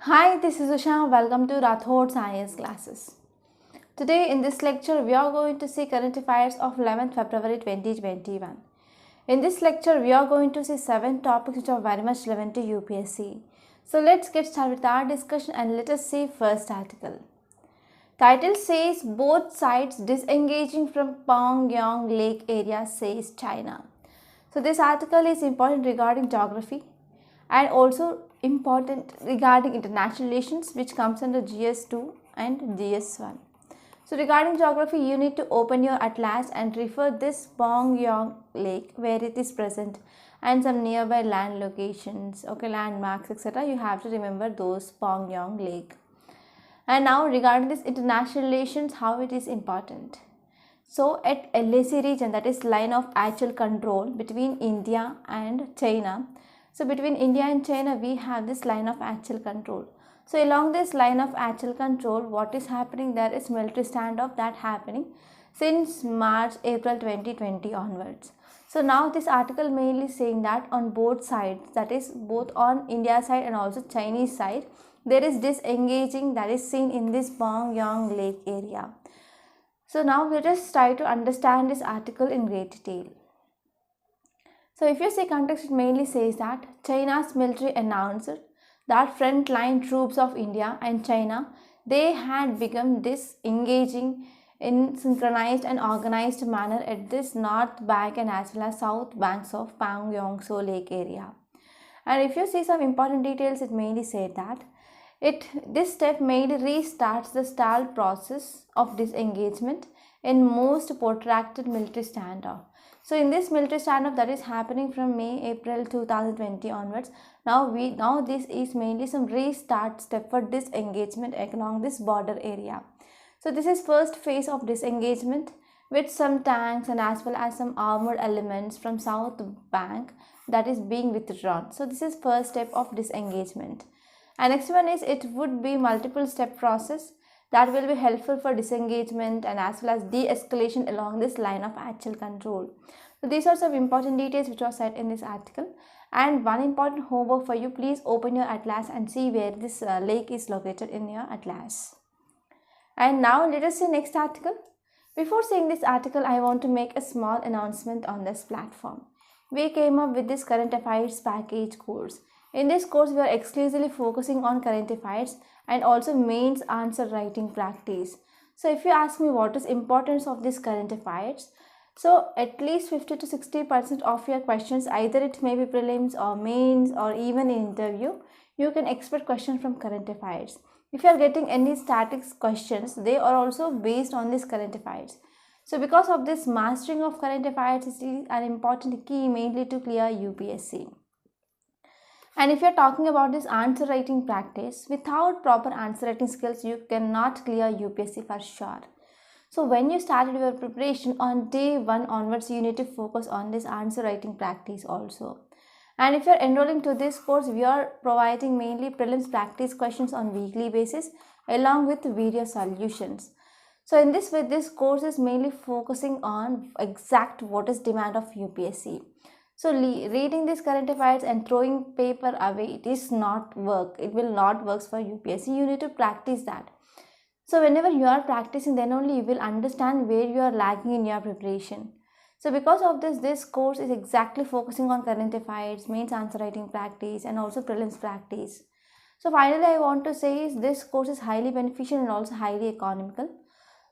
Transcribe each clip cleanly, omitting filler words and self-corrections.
Hi, this is Usha. Welcome to Rathod Science classes. Today in this lecture, we are going to see current affairs of 11th February 2021. In this lecture, we are going to see 7 topics which are very much relevant to UPSC. So let's get started with our discussion and let us see first article. Title says both sides disengaging from Pongyong Lake area, says China. So this article is important regarding geography and also important regarding international relations, which comes under GS2 and GS1. So regarding geography, you need to open your atlas and refer this Pongyong Lake where it is present and some nearby land locations, okay, landmarks, etc. You have to remember those Pongyong Lake. And now regarding this international relations, how it is important. So at LAC region, that is line of actual control between India and China. So between India and China, we have this line of actual control. So along this line of actual control, what is happening? There is military standoff that happening since March, April 2020 onwards. So now this article mainly saying that on both sides, that is both on India side and also Chinese side, there is disengaging that is seen in this Pongyong Lake area. So now let us try to understand this article in great detail. So if you see context, it mainly says that China's military announced that frontline troops of India and China, they had become disengaging in synchronized and organized manner at this north bank and as well as south banks of Pangyongso Lake area. And if you see some important details, it mainly said that this step mainly restarts the stalled process of disengagement in most protracted military standoff. So in this military standoff that is happening from May April 2020 onwards, now this is mainly some restart step for disengagement along this border area. So this is first phase of disengagement with some tanks and as well as some armored elements from south bank that is being withdrawn. So this is first step of disengagement. And next one is it would be multiple step process that will be helpful for disengagement and as well as de-escalation along this line of actual control. So these are some important details which are said in this article. And one important homework for you, please open your atlas and see where this lake is located in your atlas. And now let us see next article. Before seeing this article, I want to make a small announcement on this platform. We came up with this current affairs package course. In this course, we are exclusively focusing on current affairs and also mains answer writing practice. So if you ask me what is importance of this current affairs, so at least 50 to 60% of your questions, either it may be prelims or mains or even in interview, you can expect questions from current affairs. If you are getting any statics questions, they are also based on this current affairs. So because of this, mastering of current affairs is an important key mainly to clear UPSC. And if you're talking about this answer writing practice, without proper answer writing skills, you cannot clear UPSC for sure. So when you started your preparation on day 1 onwards, you need to focus on this answer writing practice also. And if you're enrolling to this course, we are providing mainly prelims practice questions on weekly basis along with video solutions. So in this way, this course is mainly focusing on exact what is demand of UPSC. So reading this current affairs and throwing paper away, it is not work. It will not work for UPSC. You need to practice that. So whenever you are practicing, then only you will understand where you are lagging in your preparation. So because of this course is exactly focusing on current affairs, mains answer writing practice and also prelims practice. So finally, I want to say is this course is highly beneficial and also highly economical.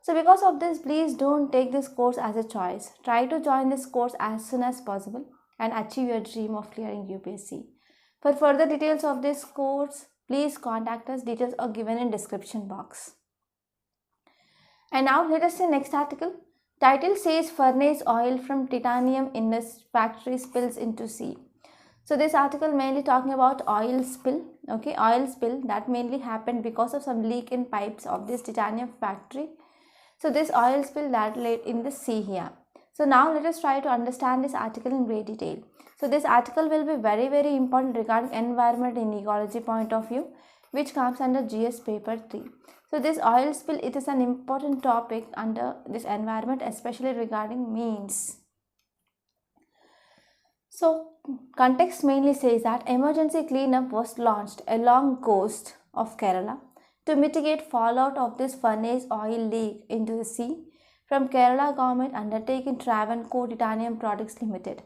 So because of this, please don't take this course as a choice. Try to join this course as soon as possible and achieve your dream of clearing UPSC. For further details of this course, please contact us. Details are given in description box. And now let us see next article. Title says furnace oil from titanium in a factory spills into sea. So this article mainly talking about oil spill. Okay, oil spill that mainly happened because of some leak in pipes of this titanium factory. So this oil spill that led in the sea here. So now let us try to understand this article in great detail. So this article will be very important regarding environment and ecology point of view, which comes under GS paper 3. So this oil spill, it is an important topic under this environment, especially regarding means. So context mainly says that emergency cleanup was launched along coast of Kerala to mitigate fallout of this furnace oil leak into the sea from Kerala government undertaking Travancore Titanium Products Limited.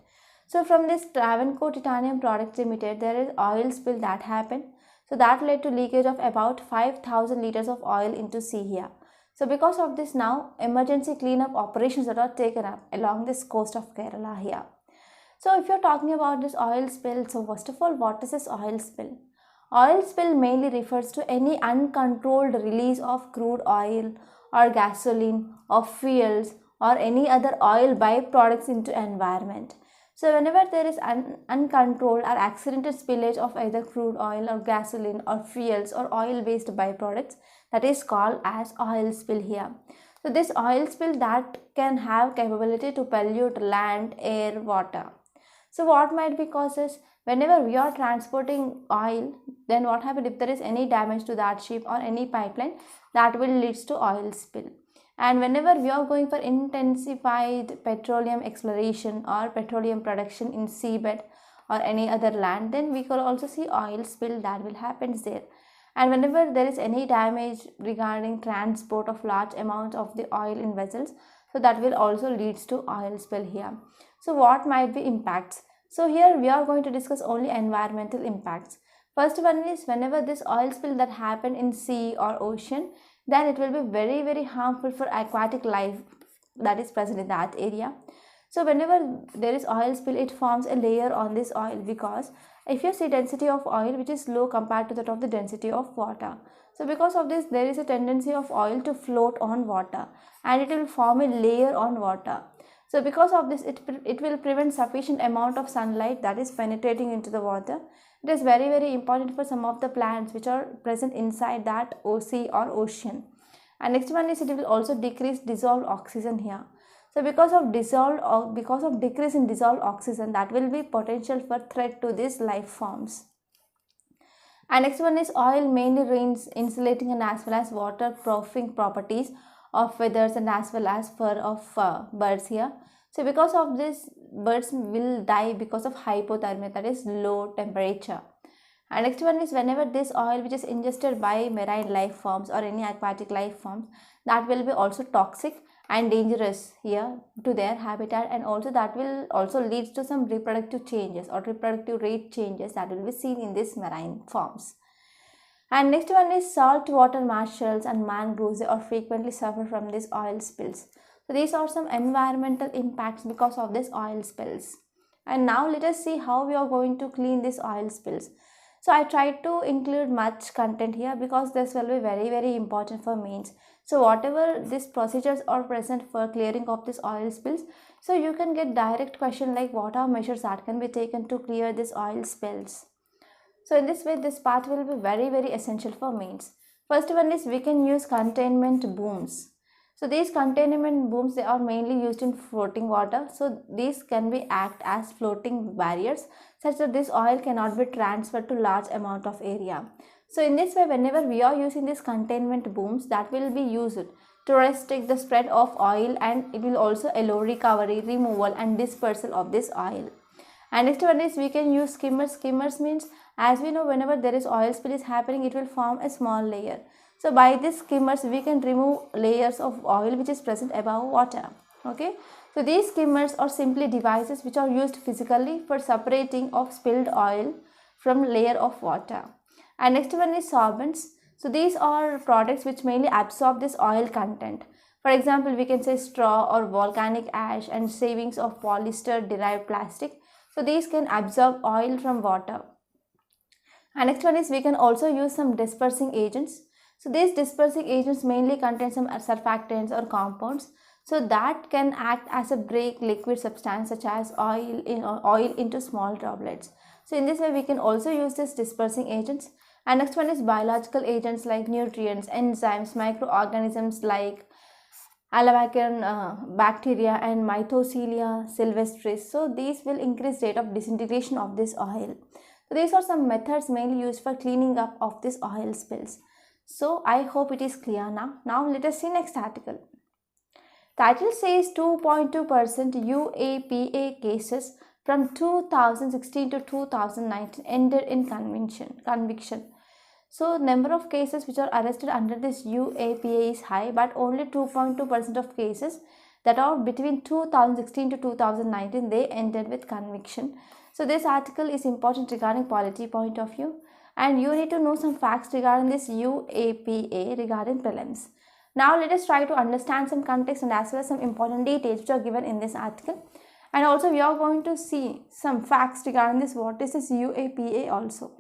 So from this Travancore Titanium Products Limited, there is oil spill that happened. So that led to leakage of about 5,000 liters of oil into sea here. So because of this now, emergency cleanup operations that are taken up along this coast of Kerala here. So if you're talking about this oil spill, so first of all, what is this oil spill? Oil spill mainly refers to any uncontrolled release of crude oil or gasoline or fuels or any other oil byproducts into environment. So whenever there is uncontrolled or accidental spillage of either crude oil or gasoline or fuels or oil based byproducts, that is called as oil spill here. So this oil spill that can have capability to pollute land, air, water. So what might be causes? Whenever we are transporting oil, then what happens if there is any damage to that ship or any pipeline, that will lead to oil spill. And whenever we are going for intensified petroleum exploration or petroleum production in seabed or any other land, then we could also see oil spill that will happen there. And whenever there is any damage regarding transport of large amounts of the oil in vessels, so that will also lead to oil spill here. So what might be impacts? So here we are going to discuss only environmental impacts. First one is whenever this oil spill that happen in sea or ocean, then it will be very harmful for aquatic life that is present in that area. So whenever there is oil spill, it forms a layer on this oil, because if you see density of oil which is low compared to that of the density of water. So because of this, there is a tendency of oil to float on water and it will form a layer on water. So because of this, it will prevent sufficient amount of sunlight that is penetrating into the water. It is very important for some of the plants which are present inside that sea or ocean. And next one is it will also decrease dissolved oxygen here. So because of decrease in dissolved oxygen, that will be potential for threat to these life forms. And next one is oil mainly retains insulating and as well as waterproofing properties of feathers and as well as fur of birds here. So because of this, birds will die because of hypothermia, that is low temperature. And next one is whenever this oil which is ingested by marine life forms or any aquatic life forms, that will be also toxic and dangerous here to their habitat, and also that will also lead to some reproductive changes or reproductive rate changes that will be seen in these marine forms. And next one is saltwater marshes and mangroves. They are frequently suffer from these oil spills. So these are some environmental impacts because of these oil spills. And now let us see how we are going to clean these oil spills. So I tried to include much content here because this will be very important for mains. So whatever these procedures are present for clearing of these oil spills, so you can get direct question like what are measures that can be taken to clear these oil spills. So in this way, this part will be very essential for mains. First one is we can use containment booms. So these containment booms, they are mainly used in floating water. So these can be act as floating barriers such that this oil cannot be transferred to large amount of area. So in this way, whenever we are using these containment booms, that will be used to restrict the spread of oil, and it will also allow recovery, removal and dispersal of this oil. And next one is we can use skimmers. Skimmers means, as we know, whenever there is oil spill is happening, it will form a small layer. So by this skimmers, we can remove layers of oil which is present above water. Okay. So these skimmers are simply devices which are used physically for separating of spilled oil from layer of water. And next one is sorbents. So these are products which mainly absorb this oil content. For example, we can say straw or volcanic ash and shavings of polyester derived plastic. So these can absorb oil from water. And next one is we can also use some dispersing agents. So these dispersing agents mainly contain some surfactants or compounds. So that can act as a break liquid substance such as oil into small droplets. So in this way we can also use these dispersing agents. And next one is biological agents like nutrients, enzymes, microorganisms like Alabacan bacteria and Mycelium silvestris. So these will increase rate of disintegration of this oil. So these are some methods mainly used for cleaning up of these oil spills. So I hope it is clear now. Now let us see next article. Title says 2.2% UAPA cases from 2016 to 2019 ended in conviction. So number of cases which are arrested under this UAPA is high, but only 2.2% of cases that are between 2016 to 2019 they ended with conviction. So this article is important regarding polity point of view, and you need to know some facts regarding this UAPA regarding prelims. Now let us try to understand some context and as well as some important details which are given in this article. And also we are going to see some facts regarding this, what is this UAPA also.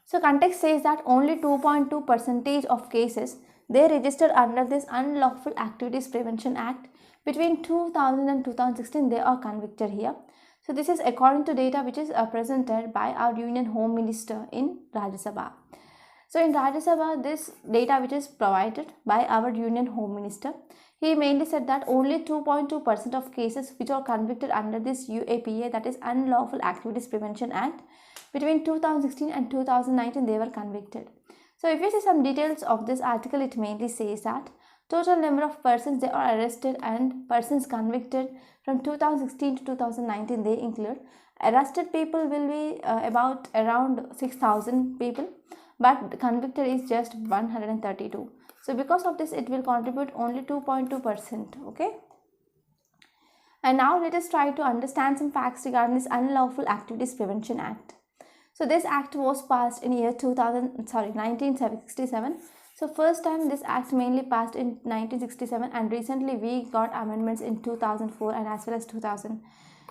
So context says that only 2.2% of cases they registered under this Unlawful Activities Prevention Act between 2000 and 2016 they are convicted here. So this is according to data which is presented by our Union Home Minister in Rajya Sabha. So in Rajya Sabha, this data which is provided by our Union Home Minister, he mainly said that only 2.2% of cases which are convicted under this UAPA, that is Unlawful Activities Prevention Act, between 2016 and 2019 they were convicted. So if you see some details of this article, it mainly says that total number of persons they are arrested and persons convicted from 2016 to 2019 they include. Arrested people will be about around 6,000 people, but convicted is just 132. So because of this it will contribute only 2.2%. okay. And now let us try to understand some facts regarding this Unlawful Activities Prevention Act. So this act was passed in year 1967. So first time this act mainly passed in 1967, and recently we got amendments in 2004 and as well as 2000.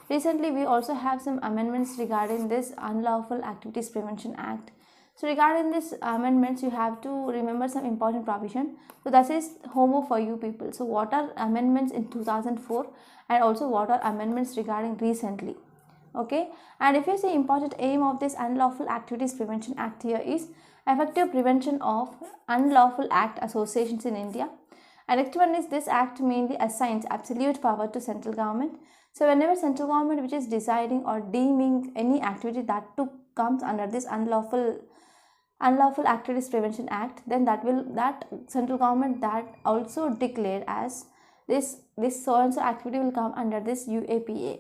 Recently we also have some amendments regarding this Unlawful Activities Prevention Act. So regarding this amendments, you have to remember some important provision. So that is homo for you people. So what are amendments in 2004 and also what are amendments regarding recently. Okay, and if you see important aim of this Unlawful Activities Prevention Act here is effective prevention of unlawful act associations in India. And next one is this act mainly assigns absolute power to central government. So whenever central government which is deciding or deeming any activity that comes under this Unlawful Activities Prevention Act, then that central government that also declared as this so and so activity will come under this UAPA.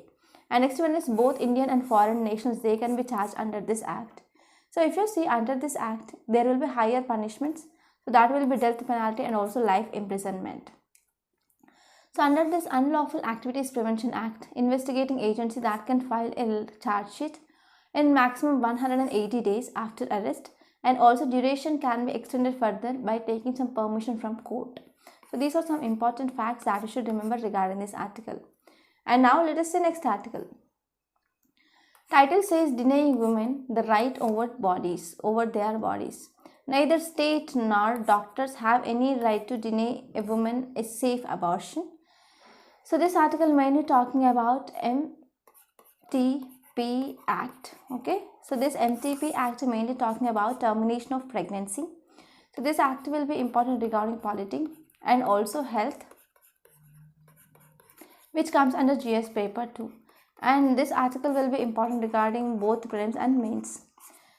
And next one is both Indian and foreign nationals they can be charged under this act. So if you see under this act there will be higher punishments. So that will be death penalty and also life imprisonment. So under this Unlawful Activities Prevention Act, investigating agency that can file a charge sheet in maximum 180 days after arrest, and also duration can be extended further by taking some permission from court. So these are some important facts that you should remember regarding this article. And now let us see next article. Title says denying women the right over their bodies. Neither state nor doctors have any right to deny a woman a safe abortion. So this article mainly talking about MTP Act. Okay, so this MTP Act mainly talking about termination of pregnancy. So this act will be important regarding polity and also health, which comes under GS paper 2. And this article will be important regarding both prelims and mains.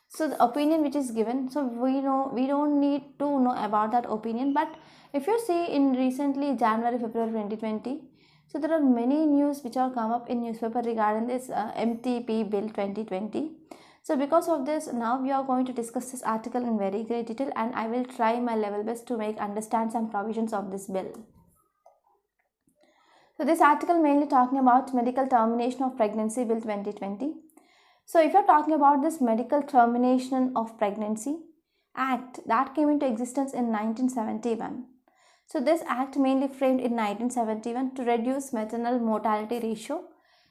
So the opinion which is given, so we don't need to know about that opinion, but if you see in recently January, February 2020, so there are many news which are come up in newspaper regarding this MTP bill 2020. So because of this, now we are going to discuss this article in very great detail, and I will try my level best to understand some provisions of this bill. So this article mainly talking about Medical Termination of Pregnancy Bill 2020. So if you're talking about this Medical Termination of Pregnancy Act that came into existence in 1971. So this act mainly framed in 1971 to reduce maternal mortality ratio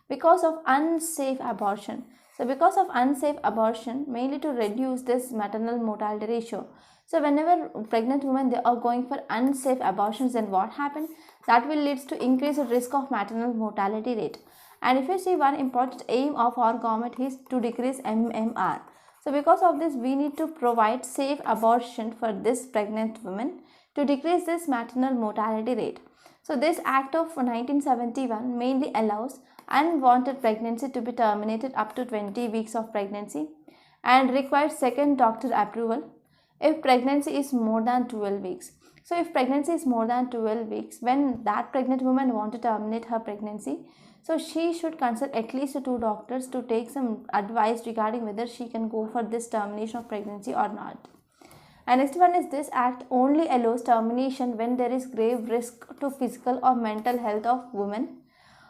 because of unsafe abortion. So because of unsafe abortion, mainly to reduce this maternal mortality ratio. So whenever pregnant women they are going for unsafe abortions, then what happens? That will lead to increased risk of maternal mortality rate. And if you see, one important aim of our government is to decrease MMR. So because of this, we need to provide safe abortion for this pregnant women to decrease this maternal mortality rate. So this act of 1971 mainly allows unwanted pregnancy to be terminated up to 20 weeks of pregnancy and requires second doctor approval if pregnancy is more than 12 weeks. So if pregnancy is more than 12 weeks, when that pregnant woman want to terminate her pregnancy, So she should consult at least 2 doctors to take some advice regarding whether she can go for this termination of pregnancy or not. And next one is, this act only allows termination when there is grave risk to physical or mental health of women,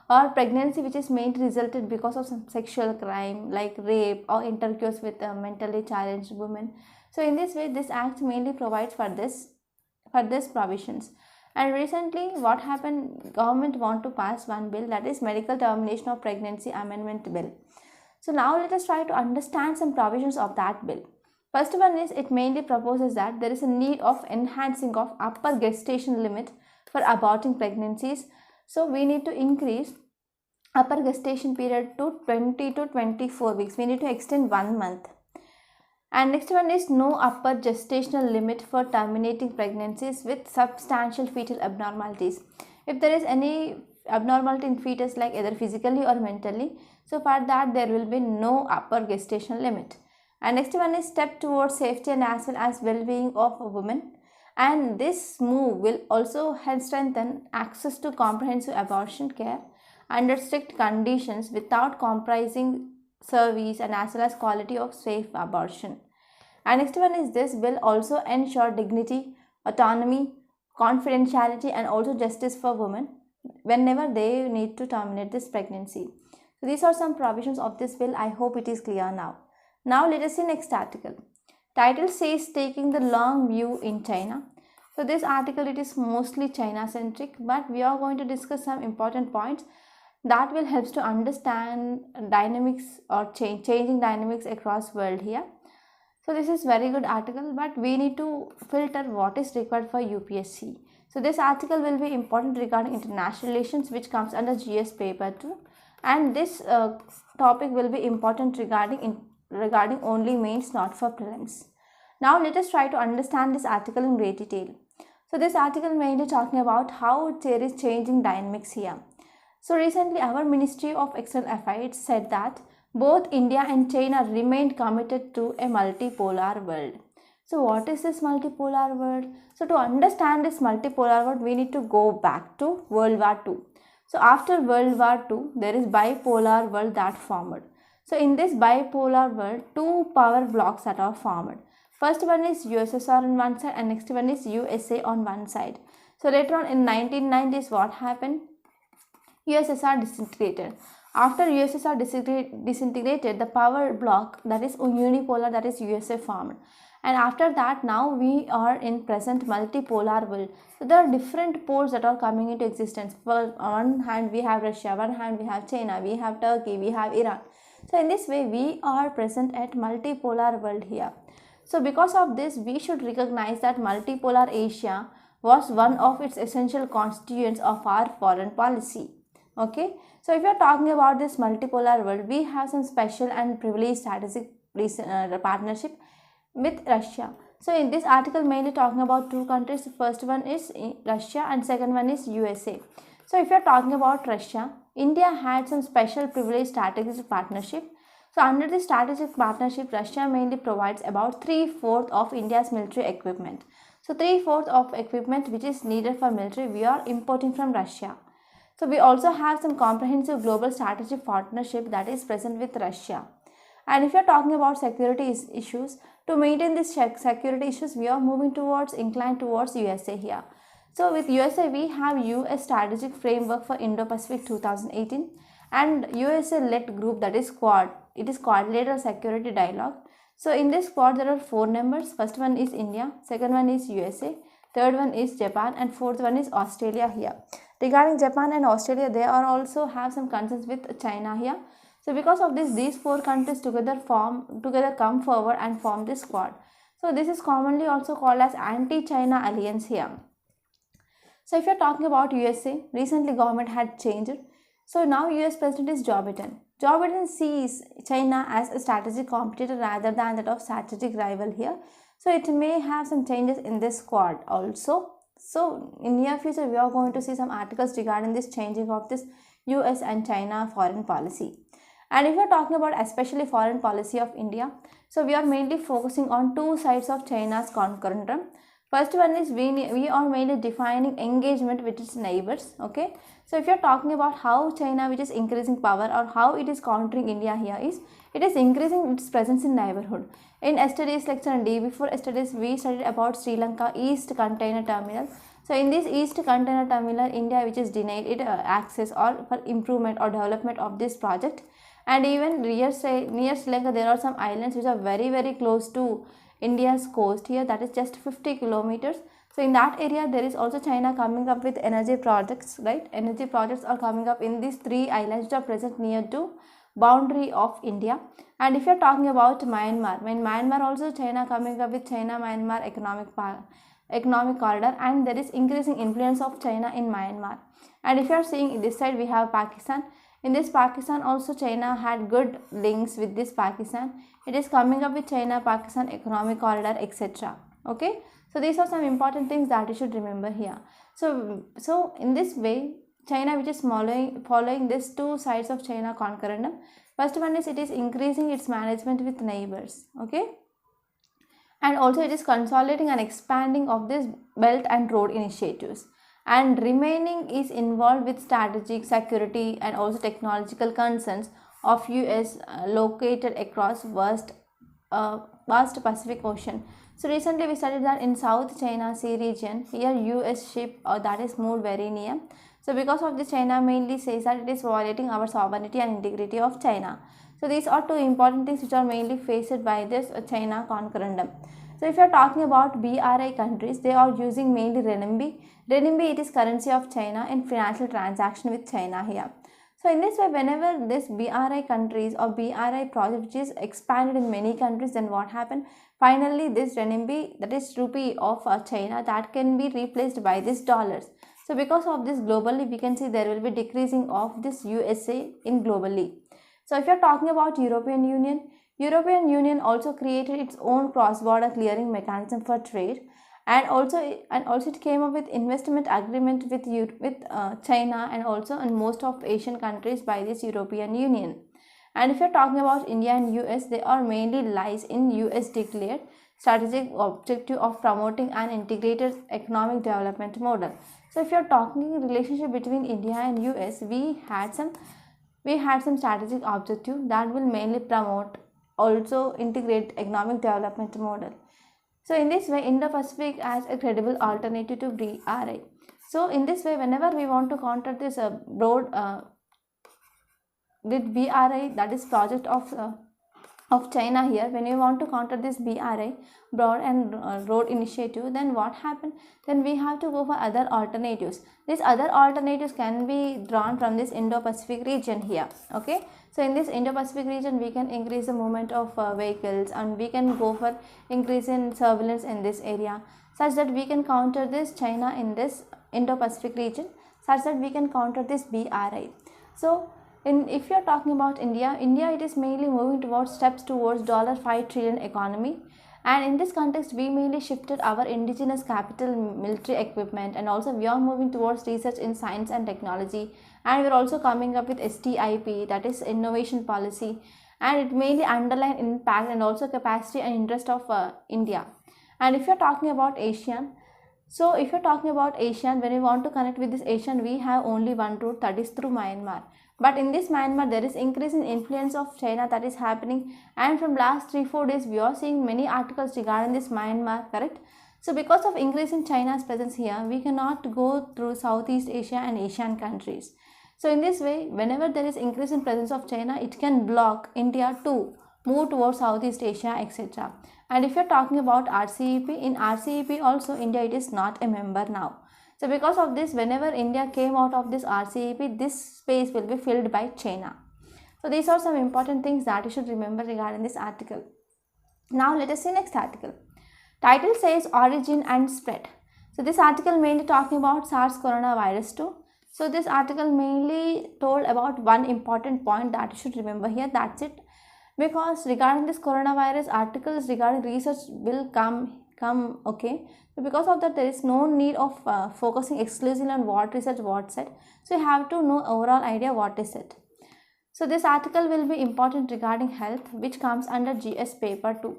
or pregnancy which is mainly resulted because of some sexual crime like rape or intercourse with a mentally challenged women. So in this way, this act mainly provides for this provisions. And recently what happened, government want to pass one bill, that is medical termination of pregnancy amendment bill. So now let us try to understand some provisions of that bill. First one is, it mainly proposes that there is a need of enhancing of upper gestation limit for aborting pregnancies. So we need to increase upper gestation period to 20 to 24 weeks. We need to extend 1 month. And next one is, no upper gestational limit for terminating pregnancies with substantial fetal abnormalities. If there is any abnormality in fetus, like either physically or mentally, so for that there will be no upper gestational limit. And next one is, step towards safety and as well as well-being of a woman. And this move will also help strengthen access to comprehensive abortion care under strict conditions without compromising service and as well as quality of safe abortion. And next one is, this will also ensure dignity, autonomy, confidentiality and also justice for women whenever they need to terminate this pregnancy. So these are some provisions of this bill. I hope it is clear now. Now let us see next article. Title says, taking the long view in China. So this article, it is mostly China centric, but we are going to discuss some important points that will help to understand dynamics or changing dynamics across world here. So this is very good article, but we need to filter what is required for UPSC. So this article will be important regarding international relations, which comes under GS paper 2, and this topic will be important regarding only mains, not for prelims. Now let us try to understand this article in great detail. So this article mainly talking about how there is changing dynamics here. So recently our Ministry of External Affairs said that both India and China remained committed to a multipolar world. So what is this multipolar world? So to understand this multipolar world, we need to go back to World War II. So after World War II, there is bipolar world that formed. So in this bipolar world, two power blocks that are formed. First one is USSR on one side and next one is USA on one side. So later on in 1990s, what happened? USSR disintegrated. After USSR disintegrated, the power block that is unipolar, that is USA formed. And after that, now we are in present multipolar world. So there are different poles that are coming into existence. For on one hand we have Russia, one hand we have China, we have Turkey, we have Iran. So in this way we are present at multipolar world here. So because of this, we should recognize that multipolar Asia was one of its essential constituents of our foreign policy. Okay, so if you are talking about this multipolar world, we have some special and privileged strategic partnership with Russia. So in this article mainly talking about two countries. The first one is Russia and second one is USA. So if you are talking about Russia, India had some special privileged strategic partnership. So under this strategic partnership, Russia mainly provides about 3/4 of India's military equipment. So 3/4 of equipment which is needed for military, we are importing from Russia. So we also have some comprehensive global strategic partnership that is present with Russia. And if you are talking about security issues, to maintain this security issues, we are moving inclined towards USA here. So with USA, we have US Strategic Framework for Indo-Pacific 2018 and USA-led group, that is Quad. It is Quadrilateral Security Dialogue. So in this Quad, there are 4 members. First one is India, second one is USA, third one is Japan, and fourth one is Australia here. Regarding Japan and Australia, they are also have some concerns with China here. So because of this, these 4 countries together come forward and form this Quad. So this is commonly also called as anti-China alliance here. So if you are talking about USA, recently government had changed. So now US President is Joe Biden. Joe Biden sees China as a strategic competitor rather than that of strategic rival here. So it may have some changes in this Quad also. So in near future, we are going to see some articles regarding this changing of this US and China foreign policy. And if you are talking about especially foreign policy of India, so we are mainly focusing on 2 sides of China's conundrum. First one is we are mainly defining engagement with its neighbors. Okay, so if you're talking about how China, which is increasing power, or how it is countering India here, is it is increasing its presence in neighborhood. In yesterday's lecture and day before yesterday's, we studied about Sri Lanka East Container Terminal. So in this East Container Terminal, India, which is denied it access or for improvement or development of this project. And even near Sri Lanka, there are some islands which are very close to India's coast here, that is just 50 kilometers. So in that area, there is also China coming up with energy projects, right? Energy projects are coming up in these 3 islands which are present near to boundary of India. And if you are talking about Myanmar, when Myanmar also China coming up with China-Myanmar economic corridor, and there is increasing influence of China in Myanmar. And if you are seeing this side, we have Pakistan. In this Pakistan also China had good links with this Pakistan. It is coming up with China-Pakistan economic corridor, etc. Okay, so these are some important things that you should remember here. So in this way, China, which is following these 2 sides of China concurrendum. First one is it is increasing its management with neighbors. Okay, and also it is consolidating and expanding of this belt and road initiatives, and remaining is involved with strategic, security and also technological concerns of US located across vast Pacific Ocean. So recently we studied that in South China Sea region, here US ship that is moved very near. So because of this, China mainly says that it is violating our sovereignty and integrity of China. So these are 2 important things which are mainly faced by this China concurrendum. So if you are talking about BRI countries, they are using mainly renminbi. Renminbi, it is currency of China in financial transaction with China here. So in this way, whenever this BRI countries or BRI project which is expanded in many countries, then what happened? Finally, this renminbi, that is rupee of China, that can be replaced by this dollars. So because of this, globally we can see there will be decreasing of this USA in globally. So if you are talking about European Union also created its own cross-border clearing mechanism for trade, and also it came up with investment agreement with China and also in most of Asian countries by this European Union. And if you are talking about India and US, they are mainly lies in US declared strategic objective of promoting an integrated economic development model. So if you are talking relationship between India and US, we had some strategic objective that will mainly promote also integrate economic development model. So in this way, Indo-Pacific as a credible alternative to BRI. So in this way, whenever we want to counter this broad with BRI, that is project of China here, when you want to counter this BRI, broad and road initiative, then what happened? Then we have to go for other alternatives. These other alternatives can be drawn from this Indo-Pacific region here. Okay, so in this Indo-Pacific region, we can increase the movement of vehicles, and we can go for increase in surveillance in this area, such that we can counter this China in this Indo-Pacific region, such that we can counter this BRI. So if you are talking about India, it is mainly moving towards steps towards $5 trillion economy, and in this context we mainly shifted our indigenous capital military equipment, and also we are moving towards research in science and technology, and we are also coming up with STIP, that is innovation policy, and it mainly underline impact and also capacity and interest of India. And if you are talking about ASEAN, so if you are talking about ASEAN, when we want to connect with this ASEAN, we have only one route, that is through Myanmar. But in this Myanmar, there is increase in influence of China that is happening, and from last 3-4 days we are seeing many articles regarding this Myanmar, correct? So because of increase in China's presence here, we cannot go through Southeast Asia and Asian countries. So in this way, whenever there is increase in presence of China, it can block India to move towards Southeast Asia, etc. And if you are talking about RCEP, in RCEP also India, it is not a member now. So because of this, whenever India came out of this RCEP, this space will be filled by China. So these are some important things that you should remember regarding this article. Now let us see next article. Title says origin and spread. So this article mainly talking about SARS coronavirus 2. So this article mainly told about one important point that you should remember here. That's it. Because regarding this coronavirus, articles regarding research will come okay. So because of that, there is no need of focusing exclusively on what research what said. So you have to know overall idea what is it. So this article will be important regarding health, which comes under GS paper 2.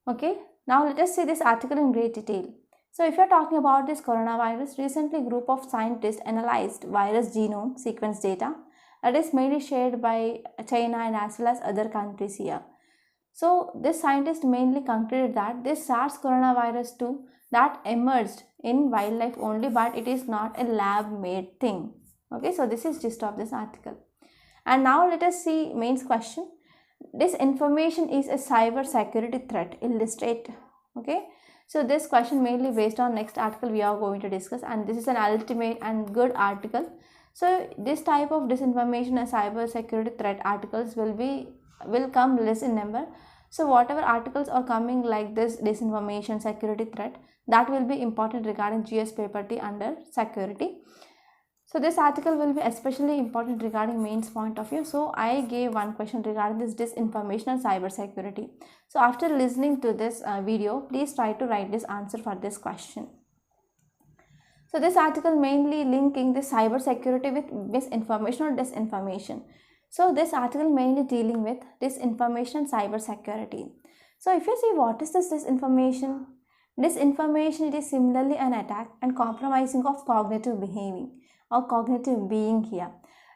Okay, Now let us see this article in great detail. So if you're talking about this coronavirus, recently a group of scientists analyzed virus genome sequence data that is mainly shared by China and as well as other countries here. So this scientist mainly concluded that this SARS coronavirus 2 that emerged in wildlife only, but it is not a lab made thing. Okay, so this is gist of this article. And now let us see mains question. This information is a cyber security threat. Illustrate. Okay, so this question mainly based on next article we are going to discuss, and this is an ultimate and good article. So this type of disinformation and cyber security threat articles will come less in number. So whatever articles are coming like this disinformation security threat, that will be important regarding GS paper T under security. So this article will be especially important regarding mains point of view. So I gave one question regarding this disinformation and cyber security. So after listening to this video, please try to write this answer for this question. So this article mainly linking the cyber security with misinformation or disinformation. So this article mainly dealing with disinformation and cyber security. So if you see what is this disinformation? Disinformation, it is similarly an attack and compromising of cognitive behaving or cognitive being here.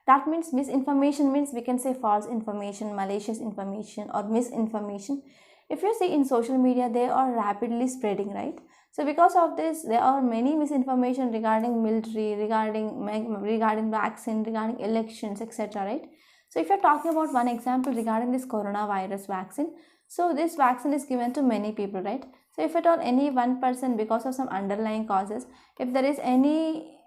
That means misinformation means we can say false information, malicious information or misinformation. If you see in social media, they are rapidly spreading, right? So because of this, there are many misinformation regarding military, regarding vaccine, regarding elections, etc. Right? So if you're talking about one example regarding this coronavirus vaccine, so this vaccine is given to many people, right? So if at all any one person because of some underlying causes, if there is any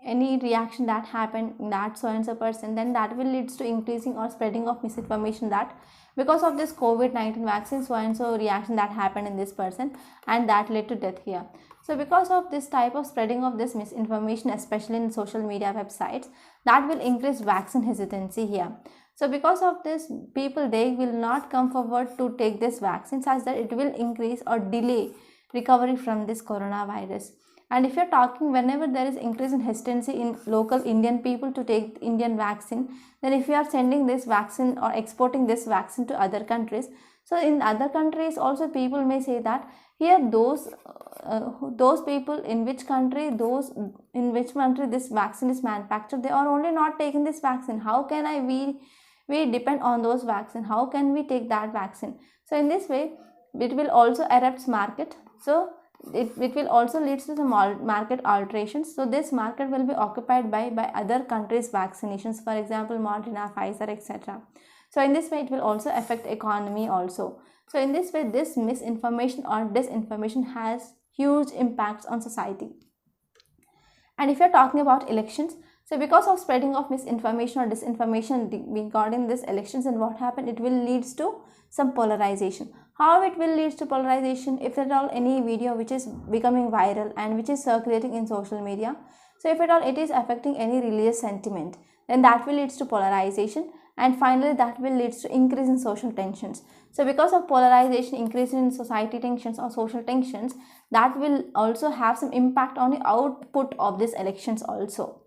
reaction that happened in that so and so person, then that will leads to increasing or spreading of misinformation that because of this COVID-19 vaccine so and so reaction that happened in this person and that led to death here. So because of this type of spreading of this misinformation, especially in social media websites, that will increase vaccine hesitancy here. So because of this, people, they will not come forward to take this vaccine such that it will increase or delay recovery from this coronavirus. And if you're talking whenever there is increase in hesitancy in local Indian people to take Indian vaccine, then if you are sending this vaccine or exporting this vaccine to other countries, so in other countries also people may say that here those people in which country this vaccine is manufactured, they are only not taking this vaccine. How can we depend on those vaccine? How can we take that vaccine? So in this way, it will also erupt market. So it will also lead to some market alterations. So this market will be occupied by other countries' vaccinations, for example Moderna, Pfizer, etc. So in this way, it will also affect economy also. So in this way, this misinformation or disinformation has huge impacts on society. And if you're talking about elections, so because of spreading of misinformation or disinformation regarding this elections, and what happened, it will leads to some polarization. How it will lead to polarization? If at all any video which is becoming viral and which is circulating in social media, so if at all it is affecting any religious sentiment, then that will lead to polarization, and finally that will lead to increase in social tensions. So because of polarization, increase in society tensions or social tensions, that will also have some impact on the output of these elections also.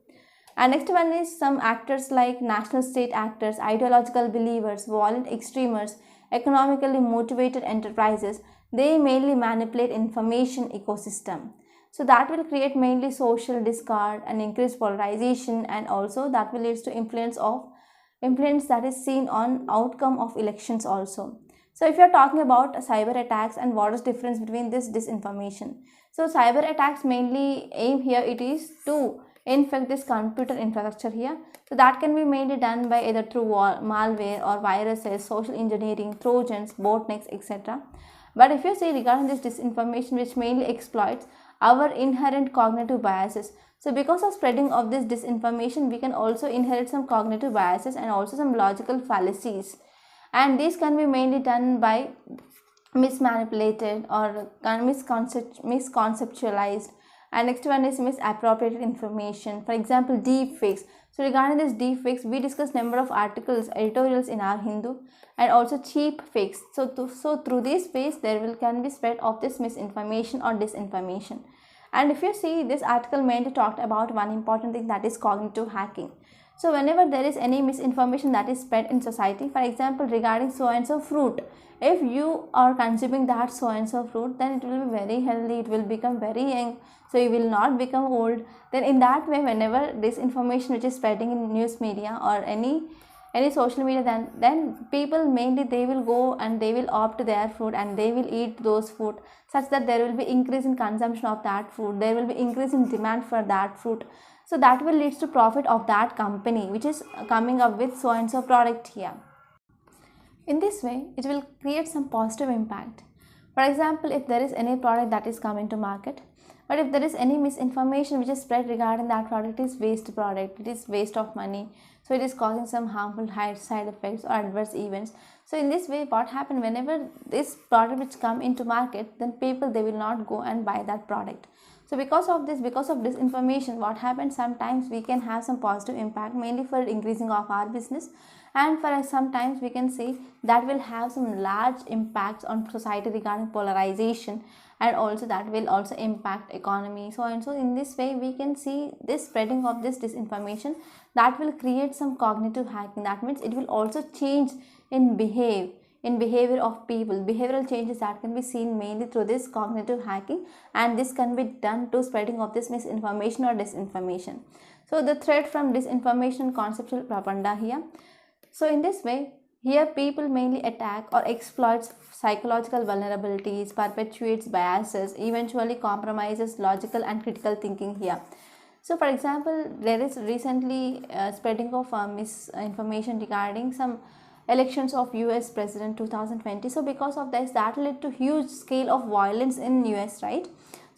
And next one is some actors like national state actors, ideological believers, violent extremists, economically motivated enterprises. They mainly manipulate information ecosystem. So that will create mainly social discord and increased polarization, and also that will lead to influence that is seen on outcome of elections also. So if you are talking about cyber attacks and what is difference between this disinformation. So cyber attacks mainly aim here, it is to infect this computer infrastructure here. So that can be mainly done by either through malware or viruses, social engineering, trojans, botnets, etc. But if you see regarding this disinformation, which mainly exploits our inherent cognitive biases. So because of spreading of this disinformation, we can also inherit some cognitive biases and also some logical fallacies. And these can be mainly done by mismanipulated or misconceptualized. And next one is misappropriated information. For example, deep fakes. So regarding this deep fakes, we discussed number of articles, editorials in our Hindu, and also cheap fakes. So through these ways, there can be spread of this misinformation or disinformation. And if you see, this article mainly talked about one important thing, that is cognitive hacking. So whenever there is any misinformation that is spread in society, for example regarding so and so fruit, if you are consuming that so and so fruit, then it will be very healthy, it will become very young, so you will not become old. Then in that way, whenever this information which is spreading in news media or any social media, then people mainly they will go and they will opt their food and they will eat those food, such that there will be increase in consumption of that food, there will be increase in demand for that food. So that will lead to profit of that company which is coming up with so and so product here. In this way, it will create some positive impact. For example, if there is any product that is coming to market, but if there is any misinformation which is spread regarding that product, it is waste product, it is waste of money, so it is causing some harmful side effects or adverse events. So in this way, what happens, whenever this product which come into market, then people they will not go and buy that product. So because of this information, what happens, sometimes we can have some positive impact, mainly for increasing of our business, and for sometimes we can see that will have some large impacts on society regarding polarization, and also that will also impact economy, so and so. In this way, we can see this spreading of this disinformation that will create some cognitive hacking. That means it will also change in behavior of people, behavioral changes that can be seen mainly through this cognitive hacking, and this can be done to spreading of this misinformation or disinformation. So the threat from disinformation, conceptual propaganda here. So in this way, here people mainly attack or exploits psychological vulnerabilities, perpetuates biases, eventually compromises logical and critical thinking here. So for example, there is recently spreading of misinformation regarding some elections of US President 2020. So because of this, that led to huge scale of violence in US, right?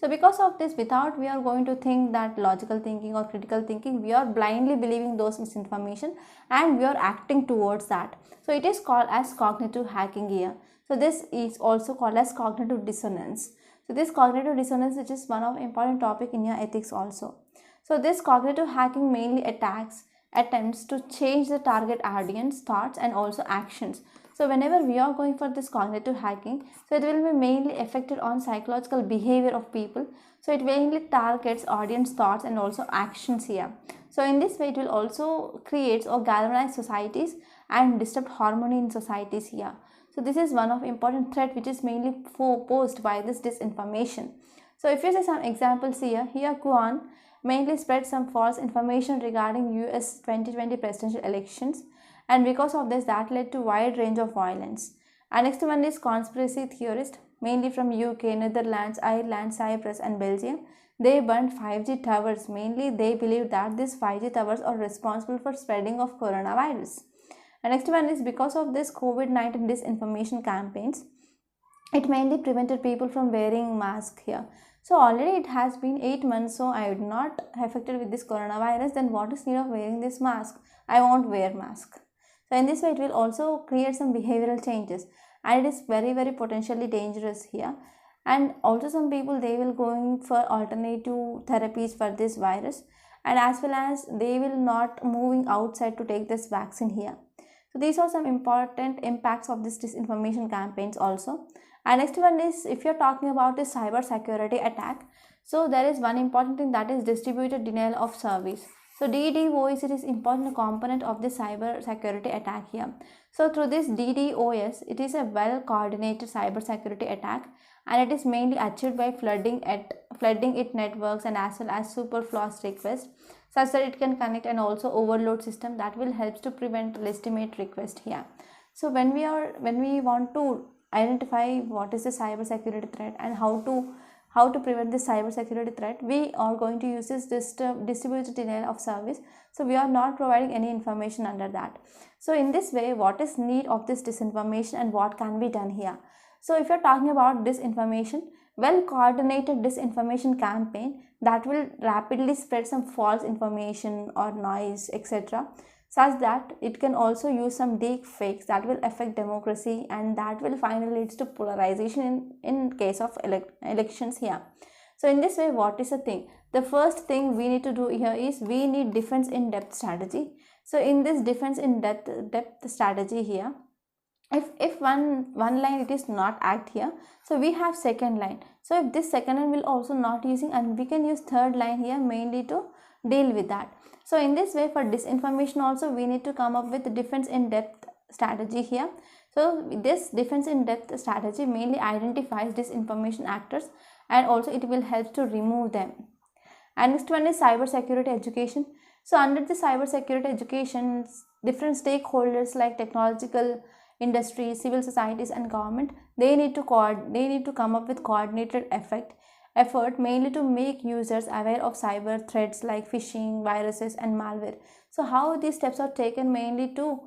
So because of this, without we are going to think that logical thinking or critical thinking, we are blindly believing those misinformation and we are acting towards that. So it is called as cognitive hacking here. So this is also called as cognitive dissonance. So this cognitive dissonance, which is one of important topic in your ethics also. So this cognitive hacking mainly attempts to change the target audience thoughts and also actions. So whenever we are going for this cognitive hacking, so it will be mainly affected on psychological behavior of people. So it mainly targets audience thoughts and also actions here. So in this way, it will also create or galvanize societies and disrupt harmony in societies here. So this is one of important threat which is mainly posed by this disinformation. So if you see some examples here, QAnon mainly spread some false information regarding US 2020 presidential elections, and because of this, that led to wide range of violence. And next one is conspiracy theorists, mainly from UK, Netherlands, Ireland, Cyprus and Belgium. They burned 5G towers. Mainly they believe that these 5G towers are responsible for spreading of coronavirus. And next one is because of this COVID-19 disinformation campaigns, it mainly prevented people from wearing mask here. So already it has been 8 months, so I would not affected with this coronavirus, then what is need of wearing this mask? I won't wear mask. So in this way, it will also create some behavioral changes, and it is very potentially dangerous here. And also some people, they will going for alternative therapies for this virus, and as well as they will not moving outside to take this vaccine here. So these are some important impacts of this disinformation campaigns also. And next one is, if you're talking about the cyber security attack, so there is one important thing, that is distributed denial of service. So DDoS, it is important component of the cyber security attack here. So through this DDoS, it is a well coordinated cyber security attack, and it is mainly achieved by flooding it networks and as well as super fast requests, such that it can connect and also overload system that will help to prevent legitimate request here. So when we want to identify what is the cyber security threat and how to prevent this cyber security threat, we are going to use this distributed denial of service. So we are not providing any information under that. So in this way, what is need of this disinformation and what can be done here? So if you're talking about disinformation, well coordinated disinformation campaign that will rapidly spread some false information or noise, etc., such that it can also use some deep fakes that will affect democracy, and that will finally lead to polarization in case of elections here. So in this way, what is the thing? The first thing we need to do here is we need defense in depth strategy. So in this defense in depth strategy here, if one line it is not act here, so we have second line. So if this second line will also not using, and we can use third line here mainly to deal with that. So in this way, for disinformation also we need to come up with defense in depth strategy here. So this defense in depth strategy mainly identifies disinformation actors and also it will help to remove them. And next one is cyber security education. So under the cyber security education, different stakeholders like technological industry, civil societies and government, they need to come up with coordinated effort mainly to make users aware of cyber threats like phishing, viruses and malware. So how these steps are taken mainly to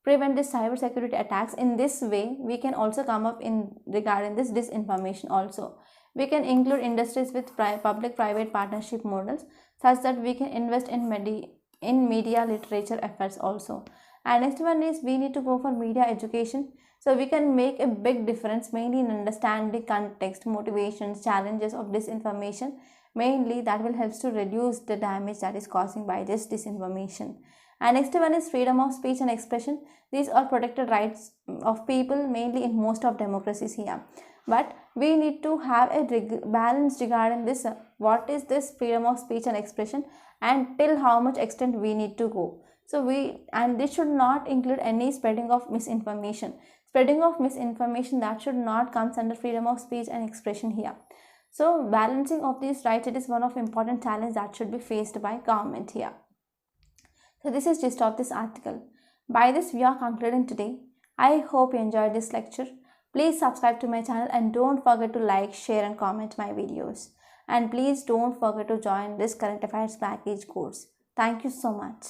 prevent this cyber security attacks. In this way we can also come up in regarding this disinformation also. We can include industries with public private partnership models such that we can invest in media literature efforts also. And next one is we need to go for media education. So we can make a big difference mainly in understanding context, motivations, challenges of disinformation. Mainly that will help to reduce the damage that is causing by this disinformation. And next one is freedom of speech and expression. These are protected rights of people mainly in most of democracies here. But we need to have a balance regarding this. What is this freedom of speech and expression and till how much extent we need to go. So this should not include any spreading of misinformation. Spreading of misinformation, that should not come under freedom of speech and expression here. So balancing of these rights, it is one of important challenge that should be faced by government here. So this is gist of this article. By this we are concluding today. I hope you enjoyed this lecture. Please subscribe to my channel and don't forget to like, share and comment my videos. And please don't forget to join this current affairs package course. Thank you so much.